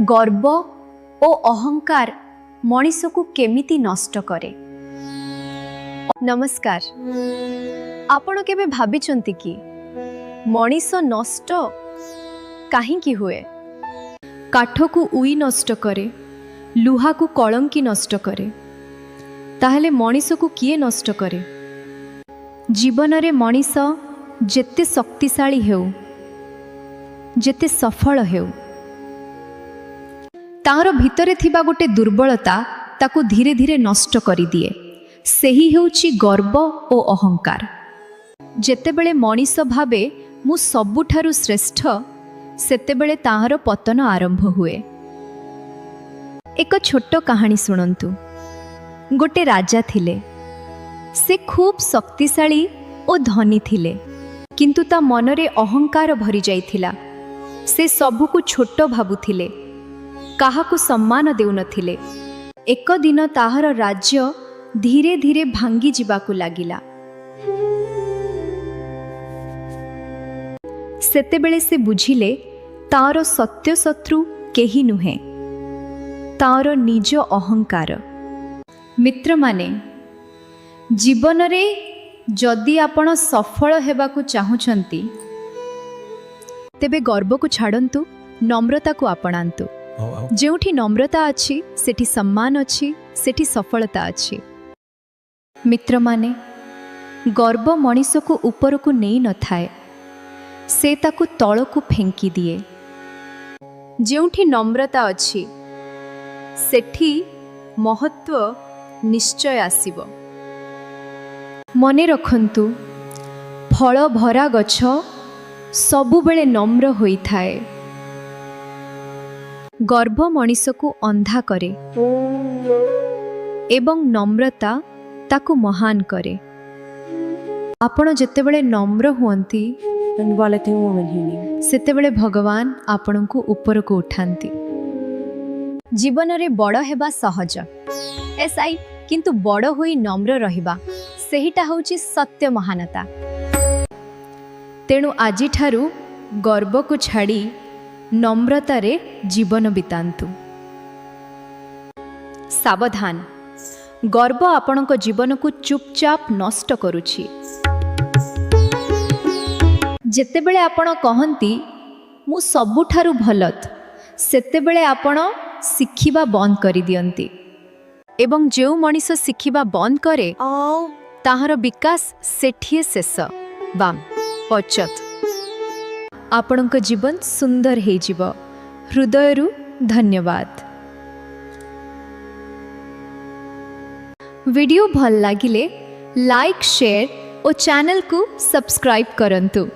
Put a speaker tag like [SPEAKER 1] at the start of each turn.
[SPEAKER 1] गर्व ओ अहंकार मनीष को केमिति नष्ट करे। नमस्कार, आपण केबे भाबिचंती कि मनीष नष्ट काहींकी हुए? काठ को उई नष्ट करे, लुहा को कलंकी नष्ट करे, ताहले मनीष को किए नष्ट करे? जीवन रे मनीष जेते शक्तिशाली हेउ, जेते सफल हेउ, तार भितरे थिबा गोटे दुर्बलता ताकू धीरे धीरे नष्ट करि दिए। सेही हेउची गर्व ओ अहंकार। जेतेबेले मनीष भावे मु सबुठारु श्रेष्ठ, सेतेबेले ताहार पतन आरंभ हुए। एक छोट कहानी सुनंतु। गोटे राजा थिले, से खूब शक्तिशाली ओ धनी थिले, किंतु ता मनरे अहंकार भरी जाइथिला। से सबुकु छोट भाबुथिले, काहाकु सम्मान देउनथिले। एक दिन ताहार राज्य धीरे धीरे भांगी जिबाकु लागिला। सेतेबेले से बुझिले तार सत्य शत्रु केही नुहे, तार निज अहंकार। मित्र माने, जीवन रे जदि आपण सफल हेबाकु चाहुचंती, तेबे गर्व को छाड़ंतु, नम्रता को आपणांतु। जेउठी नम्रता अछि सेठी सम्मान अछि, सेठी सफलता अछि। मित्र माने, गर्व मनीष को ऊपर को नहीं न थाए, से ताकु तल को फेंकी दिए। जेउठी नम्रता अछि सेठी महत्व निश्चय आसीबो। मने रखंतु, फल भरा गछ सबु बेले नम्र होई थाए। गर्व मनीष को अंधा करे एवं नम्रता ताकु महान करे। आपण जेतेबेले नम्र हुअंती, सेतेबेले भगवान आपण को ऊपर को उठांती। जीवन रे बड़ हेबा सहज एसाई, किंतु बड़ होई नम्र रहिबा सेहिटा होची सत्य महानता। तेणु आजि ठारू गर्व को छाड़ी नम्रता रे जीवन बितांतु। सावधान, गर्व आपणक जीवन को चुपचाप नष्ट करुछि। जेतेबेले आपण कहंती मु सबुठारु भलत, सेतेबेले आपण शिखिबा बंद करि दियंती। एवं जेउ मनीष शिखिबा बंद करे, ताहार विकास सेठिए शेष बाम पचत। आपणक जीवन सुंदर हे जीव। हृदयरु धन्यवाद। वीडियो भल लागिले लाइक, शेयर और चैनल को सब्सक्राइब करंतु।